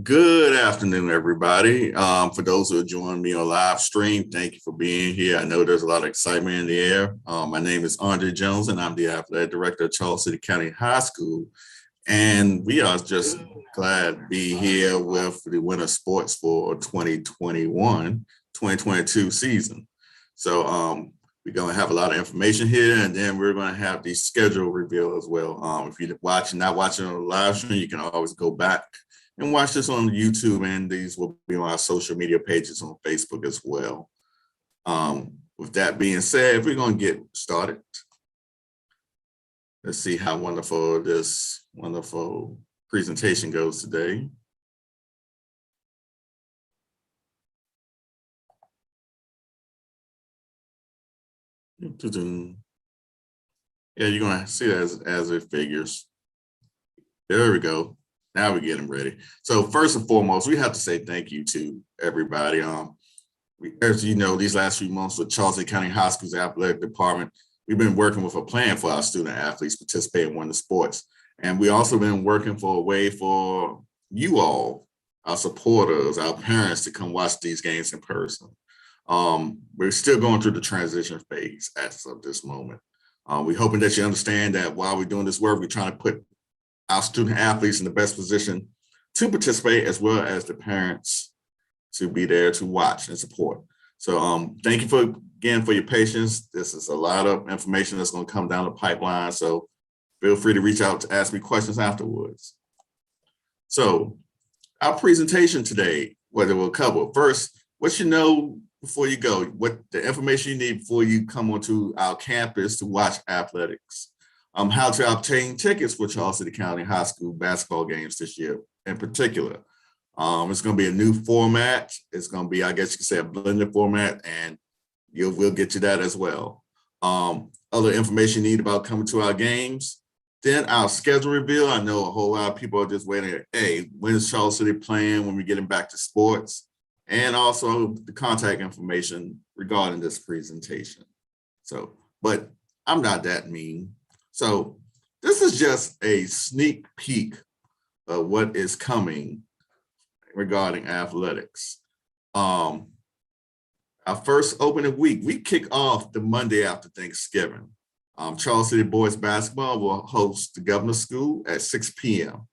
Good afternoon, everybody. For those who are joining me on live stream, thank you for being here. I know there's a lot of excitement in the air. My name is Andre Jones, and I'm the athletic director of Charles City County High School. And we are just glad to be here with the winter sports for 2021-2022 season. So we're going to have a lot of information here, and then we're going to have the schedule reveal as well. If you're not watching on the live stream, you can always go back and watch this on YouTube, and these will be on our social media pages on Facebook as well. With that being said, we're going to get started. Let's see how wonderful this wonderful presentation goes today. Yeah, you're going to see it as it figures. There we go. Now we're getting ready. So first and foremost, we have to say thank you to everybody. As you know, these last few months with Charles County High School's athletic department, we've been working with a plan for our student athletes participating in winter sports. And we also been working for a way for you all, our supporters, our parents to come watch these games in person. We're still going through the transition phase as of this moment. We're hoping that you understand that while we're doing this work, we're trying to put our student athletes in the best position to participate, as well as the parents to be there to watch and support. So thank you again for your patience. This is a lot of information that's going to come down the pipeline. So feel free to reach out to ask me questions afterwards. So our presentation today, what it will cover. First, what you know before you go, what the information you need before you come onto our campus to watch athletics. How to obtain tickets for Charles City County High School basketball games this year in particular. It's going to be a new format. It's going to be, I guess you could say, a blended format, and we'll get to that as well. Other information you need about coming to our games. Then our schedule reveal. I know a whole lot of people are just waiting. Hey, when is Charles City playing? When we're getting back to sports? And also the contact information regarding this presentation. So, but I'm not that mean. So this is just a sneak peek of what is coming regarding athletics. Our first opening week, we kick off the Monday after Thanksgiving. Charles City Boys Basketball will host the Governor's School at 6 p.m.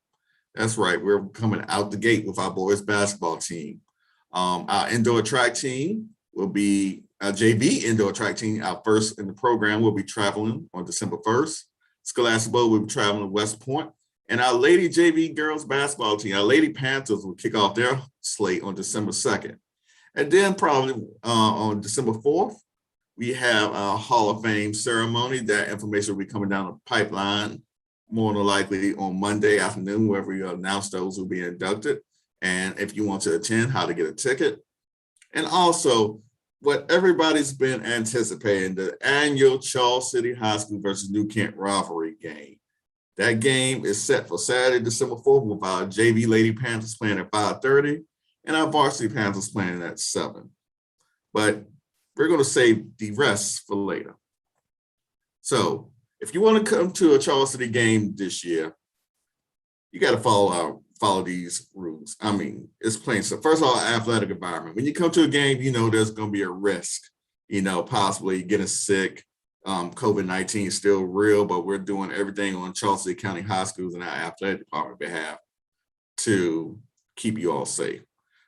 That's right, we're coming out the gate with our boys basketball team. Our indoor track team will be our JV indoor track team, our first in the program, will be traveling on December 1st. Scholastic Bowl will be traveling to West Point. And our Lady JV girls basketball team, our Lady Panthers, will kick off their slate on December 2nd. And then probably on December 4th, we have our Hall of Fame ceremony. That information will be coming down the pipeline, more than likely on Monday afternoon, where we announce those who will be inducted. And if you want to attend, how to get a ticket. And also, what everybody's been anticipating, the annual Charles City High School versus New Kent rivalry game. That game is set for Saturday, December 4th, with our JV Lady Panthers playing at 5:30 and our Varsity Panthers playing at 7. But we're going to save the rest for later. So if you want to come to a Charles City game this year, you got to follow these rules. I mean, it's plain. So first of all, athletic environment. When you come to a game, you know there's going to be a risk, possibly getting sick. COVID-19 is still real, but we're doing everything on Charles City County High Schools and our athletic department behalf to keep you all safe.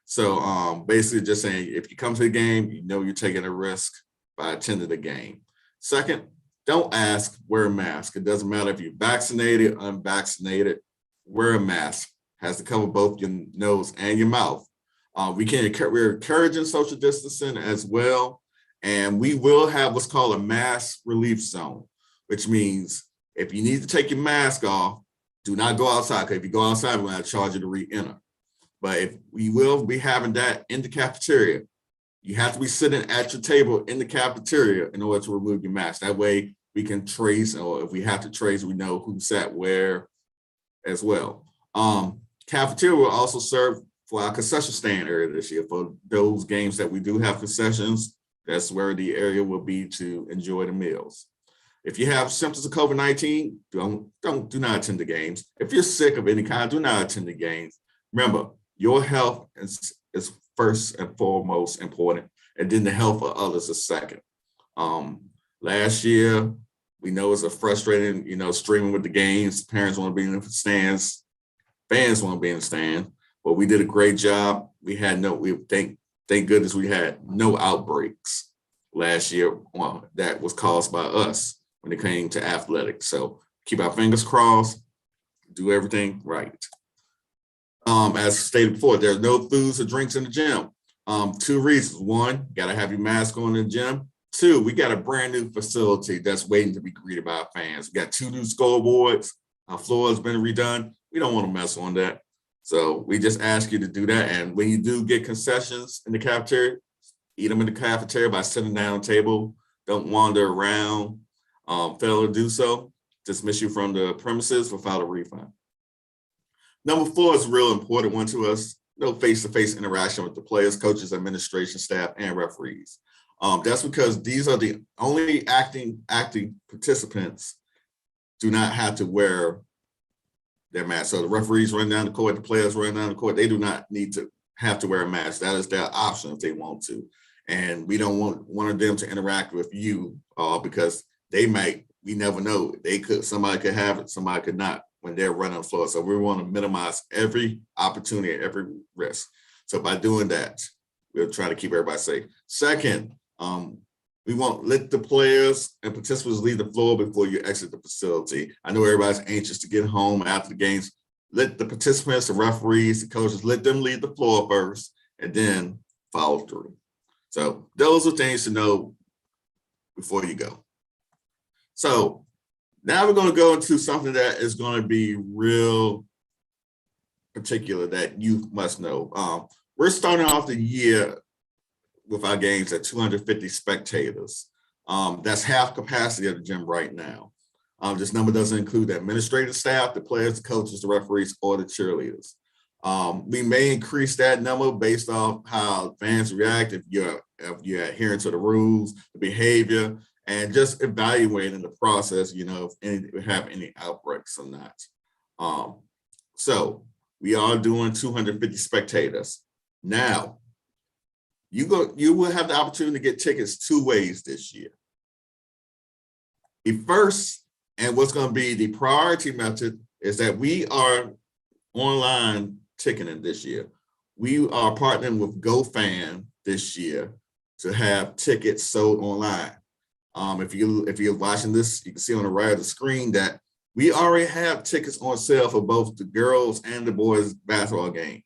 So basically just saying, if you come to the game, you know you're taking a risk by attending the game. Second, don't ask, wear a mask. It doesn't matter if you're vaccinated, unvaccinated, wear a mask. Has to cover both your nose and your mouth. We're encouraging social distancing as well. And we will have what's called a mask relief zone, which means if you need to take your mask off, do not go outside. Because if you go outside, we're going to charge you to re-enter. But if we will be having that in the cafeteria, you have to be sitting at your table in the cafeteria in order to remove your mask. That way we can trace, or if we have to trace, we know who sat where as well. Cafeteria will also serve for our concession stand area this year. For those games that we do have concessions, that's where the area will be to enjoy the meals. If you have symptoms of COVID-19, do not attend the games. If you're sick of any kind, do not attend the games. Remember, Your health is first and foremost important, and then the health of others is second. Last year, we know it's a frustrating, streaming with the games. Parents want to be in the stands, fans want to be in the stands, but we did a great job. We thank goodness we had no outbreaks last year that was caused by us when it came to athletics. So keep our fingers crossed, do everything right. As stated before, there's no foods or drinks in the gym. 2 reasons. 1, got to have your mask on in the gym. 2, we got a brand new facility that's waiting to be greeted by our fans. We got 2 new scoreboards. Our floor has been redone. We don't want to mess on that. So we just ask you to do that. And when you do get concessions in the cafeteria, eat them in the cafeteria by sitting down at the table. Don't wander around. Fail to do so, dismiss you from the premises without a refund. Number 4 is a real important one to us. No face-to-face interaction with the players, coaches, administration staff, and referees. That's because these are the only acting participants do not have to wear their mask. So the referees run down the court, the players run down the court. They do not need to have to wear a mask. That is their option if they want to. And we don't want one of them to interact with you because we never know. Somebody could have it, somebody could not when they're running the floor. So we want to minimize every opportunity, every risk. So by doing that, we're trying to keep everybody safe. Second, we won't let the players and participants leave the floor before you exit the facility. I know everybody's anxious to get home after the games. Let the participants, the referees, the coaches, let them leave the floor first and then follow through. So those are things to know before you go. So now we're going to go into something that is going to be real particular that you must know. We're starting off the year with our games at 250 spectators. That's half capacity of the gym right now. This number doesn't include the administrative staff, the players, the coaches, the referees, or the cheerleaders. We may increase that number based off how fans react, if you're adhering to the rules, the behavior, and just evaluating the process, if we have any outbreaks or not. So we are doing 250 spectators. Now, you will have the opportunity to get tickets 2 ways this year. The first, and what's going to be the priority method, is that we are online ticketing this year. We are partnering with GoFan this year to have tickets sold online. If you're watching this, you can see on the right of the screen that we already have tickets on sale for both the girls and the boys basketball game.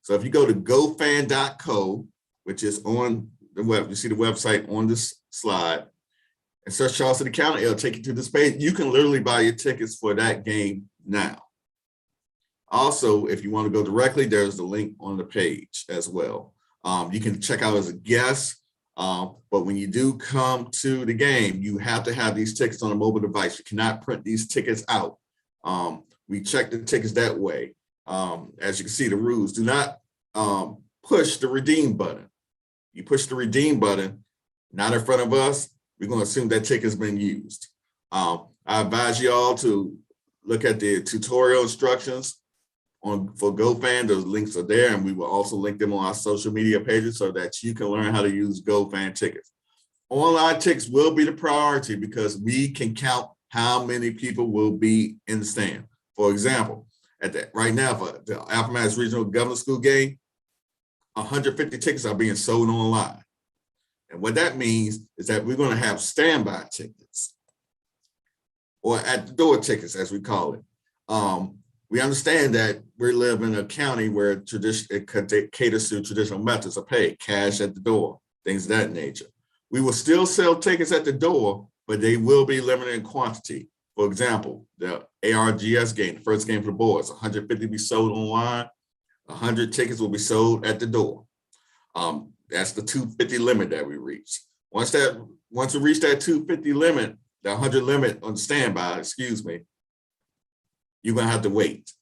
So if you go to gofan.co, which is on the web, you see the website on this slide, and search Charles City County, it'll take you to this page. You can literally buy your tickets for that game now. Also, if you want to go directly, there's the link on the page as well. You can check out as a guest. But when you do come to the game, you have to have these tickets on a mobile device. You cannot print these tickets out. We check the tickets that way. As you can see, the rules do not push the redeem button. You push the redeem button, not in front of us, we're going to assume that ticket's been used. I advise you all to look at the tutorial instructions for GoFan. Those links are there, and we will also link them on our social media pages so that you can learn how to use GoFan tickets. Online tickets will be the priority because we can count how many people will be in the stand. For example, right now for the Appomattox Regional Government School game, 150 tickets are being sold online. And what that means is that we're going to have standby tickets, or at the door tickets, as we call it. We understand that we live in a county where it caters to traditional methods of pay, cash at the door, things of that nature. We will still sell tickets at the door, but they will be limited in quantity. For example, the ARGS game, the first game for the boys, 150 be sold online, 100 tickets will be sold at the door. That's the 250 limit that we reach. Once we reach that 250 limit, the 100 limit on standby, you're going to have to wait.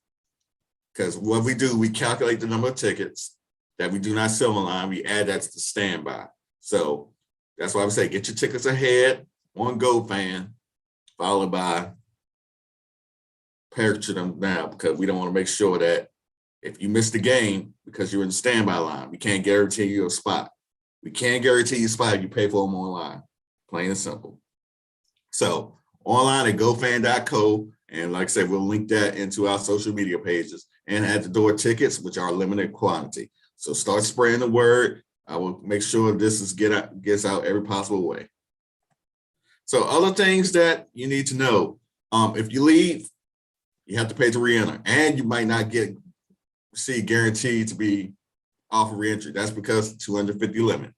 Because what we do, we calculate the number of tickets that we do not sell online. We add that to standby. So that's why I would say get your tickets ahead on GoFan, followed by purchase them now, because we don't want to make sure that If you miss the game because you're in the standby line, we can't guarantee you a spot. We can't guarantee you a spot if you pay for them online. Plain and simple. So online at gofan.co. And like I said, we'll link that into our social media pages and at the door tickets, which are limited quantity. So start spreading the word. I will make sure this gets out every possible way. So other things that you need to know, if you leave, you have to pay to re-enter, and you might not see guaranteed to be off of re-entry. That's because 250 limit.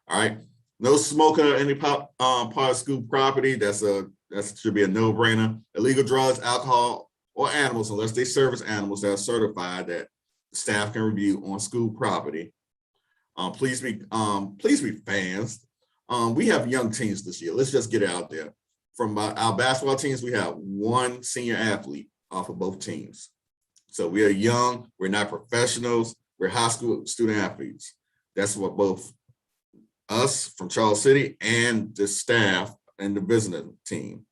All right. No smoking on any part of school property. That should be a no-brainer. Illegal drugs, alcohol, or animals, unless they service animals that are certified that staff can review on school property. Please be fans. We have young teams this year. Let's just get it out there. From our basketball teams, we have one senior athlete off of both teams. So we are young. We're not professionals. We're high school student athletes. That's what both us from Charles City and the staff and the visiting team.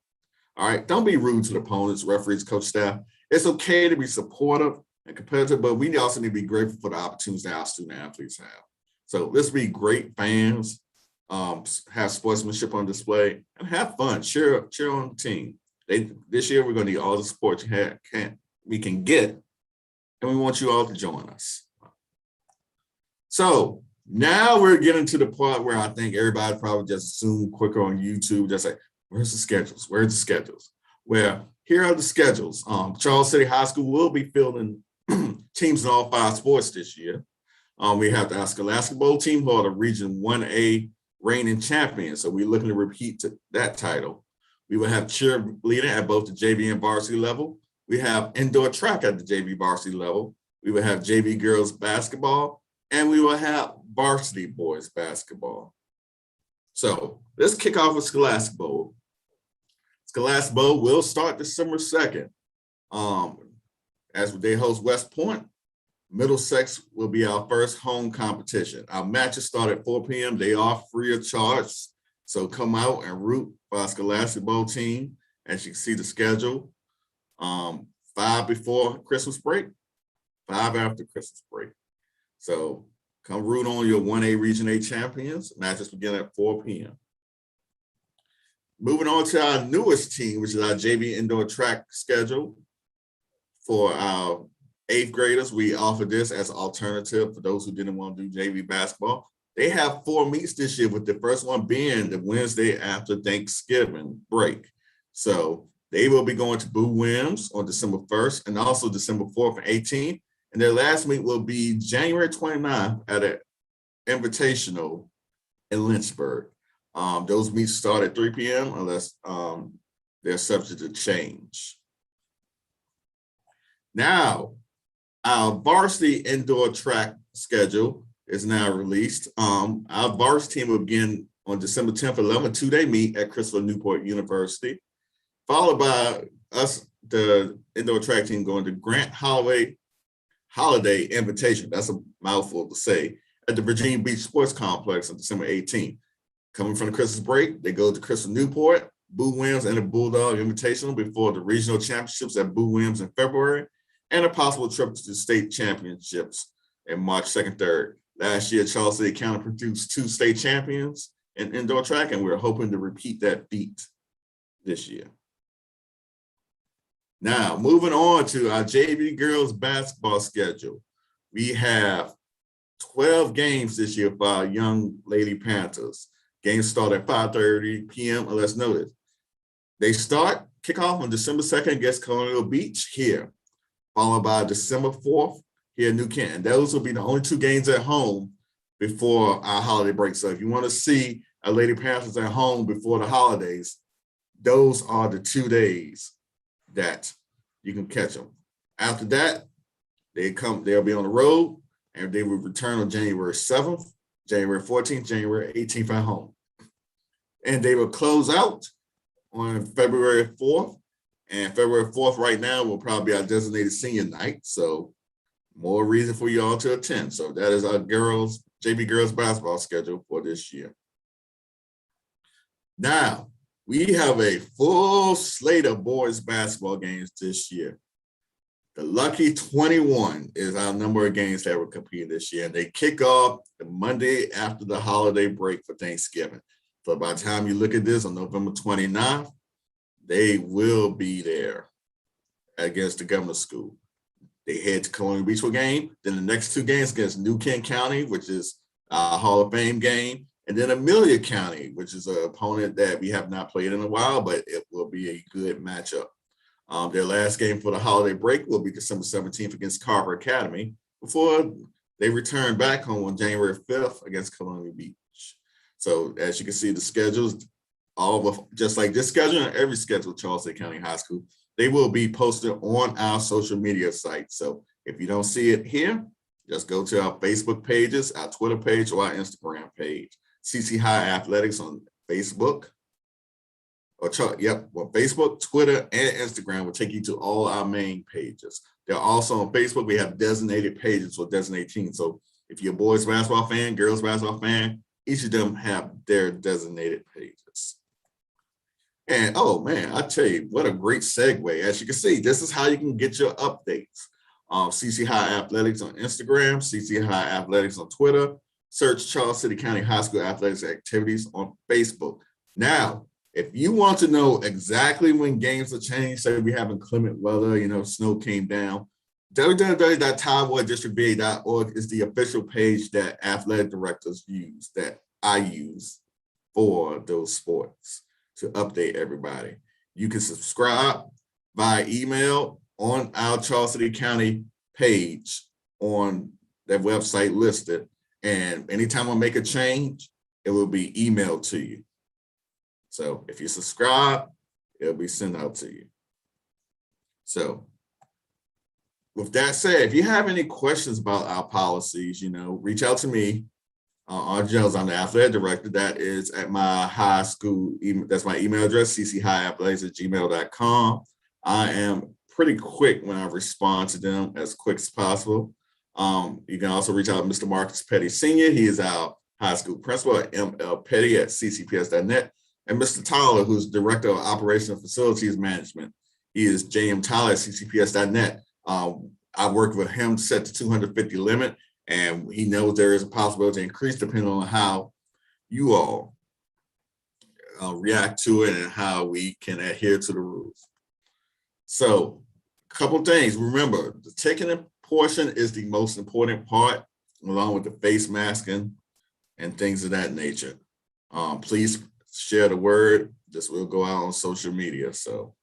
All right. Don't be rude to the opponents, referees, coach, staff. It's okay to be supportive and competitive, but we also need to be grateful for the opportunities that our student athletes have. So let's be great fans, have sportsmanship on display, and have fun. Cheer on the team. This year, we're going to need all the support we can get, and we want you all to join us. So now we're getting to the part where I think everybody probably just assumed quicker on YouTube, just like, where's the schedules? Where's the schedules? Well, here are the schedules. Charles City High School will be fielding teams in all 5 sports this year. We have the Scholastic Bowl team, who are the Region 1A reigning champions. So we're looking to repeat that title. We will have cheerleading at both the JV and varsity level. We have indoor track at the JV varsity level. We will have JV girls basketball, and we will have varsity boys basketball. So let's kick off with Scholastic Bowl. Scholastic Bowl will start December 2nd. As they host West Point, Middlesex will be our first home competition. Our matches start at 4 p.m. They are free of charge. So come out and root for our Scholastic Bowl team. As you can see the schedule, 5 before Christmas break, 5 after Christmas break. So come root on your 1A Region A champions. Matches begin at 4 p.m. Moving on to our newest team, which is our JV indoor track schedule. For our 8th graders, we offer this as an alternative for those who didn't want to do JV basketball. They have 4 meets this year, with the first one being the Wednesday after Thanksgiving break. So they will be going to Boo Wims on December 1st and also December 4th and 18th. And their last meet will be January 29th at an invitational in Lynchburg. Those meets start at 3 p.m. unless they're subject to change. Now, our varsity indoor track schedule is now released. Our varsity team will begin on December 10th, 11, 2-day meet at Christopher Newport University, followed by us, the indoor track team, going to Grant Holiday Invitation. That's a mouthful to say, at the Virginia Beach Sports Complex on December 18th. Coming from the Christmas break, they go to Christopher Newport, Boo Wims, and the Bulldog Invitational before the regional championships at Boo Wims in February, and a possible trip to the state championships in March 2nd, 3rd. Last year, Charles City County produced 2 state champions in indoor track, and we're hoping to repeat that feat this year. Now, moving on to our JV girls basketball schedule. We have 12 games this year for our young Lady Panthers. Games start at 5:30 p.m. unless noted. They kick off on December 2nd against Colonial Beach here, followed by December 4th here in New Canton. Those will be the only 2 games at home before our holiday break. So if you want to see our Lady Panthers at home before the holidays, those are the 2 days that you can catch them. After that, they'll be on the road, and they will return on January 7th, January 14th, January 18th at home. And they will close out on February 4th. And February 4th right now will probably be our designated senior night. So more reason for you all to attend. So that is our JV girls basketball schedule for this year. Now, we have a full slate of boys basketball games this year. The Lucky 21 is our number of games that will compete this year. And they kick off the Monday after the holiday break for Thanksgiving. So by the time you look at this on November 29th, they will be there against the Governor's School. They head to Colonial Beach for a game. Then the next 2 games against New Kent County, which is a Hall of Fame game. And then Amelia County, which is an opponent that we have not played in a while, but it will be a good matchup. Their last game for the holiday break will be December 17th against Carver Academy before they return back home on January 5th against Colonial Beach. So as you can see, the schedules, just like this schedule and every schedule at Charles City County High School, they will be posted on our social media site. So if you don't see it here, just go to our Facebook pages, our Twitter page, or our Instagram page. CC High Athletics on Facebook. On Facebook, Twitter, and Instagram will take you to all our main pages. They're also on Facebook. We have designated pages for designated teams. So if you're a boys basketball fan, girls basketball fan, each of them have their designated pages. And oh man, I tell you, what a great segue. As you can see, this is how you can get your updates. CC High Athletics on Instagram, CC High Athletics on Twitter. Search Charles City County High School Athletics Activities on Facebook. Now, if you want to know exactly when games are changed, say we have inclement weather, snow came down, www.tidewaterdistrictva.org is the official page that athletic directors use, that I use for those sports to update everybody. You can subscribe via email on our Charles City County page on that website listed. And anytime I make a change, it will be emailed to you. So if you subscribe, it'll be sent out to you. So with that said, if you have any questions about our policies, reach out to me. Jones, I'm the athletic director. That is at my high school. That's my email address, cchiathletics@gmail.com. I am pretty quick when I respond to them, as quick as possible. You can also reach out to Mr. Marcus Petty Sr. He is our high school principal at mlpetty@ccps.net. And Mr. Tyler, who's Director of Operational Facilities Management. He is JM Tyler at ccps.net. I work with him to set the 250 limit, and he knows there is a possibility to increase depending on how you all react to it and how we can adhere to the rules. So a couple things. Remember, the ticketing portion is the most important part, along with the face masking and things of that nature. Please share the word. This will go out on social media. So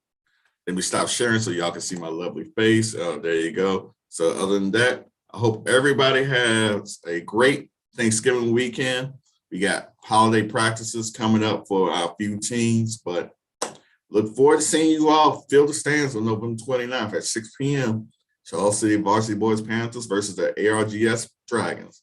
let me stop sharing so y'all can see my lovely face. There you go. So other than that, I hope everybody has a great Thanksgiving weekend. We got holiday practices coming up for our few teams, but look forward to seeing you all fill the stands on November 29th at 6 p.m. Charles City Varsity Boys Panthers versus the ARGS Dragons.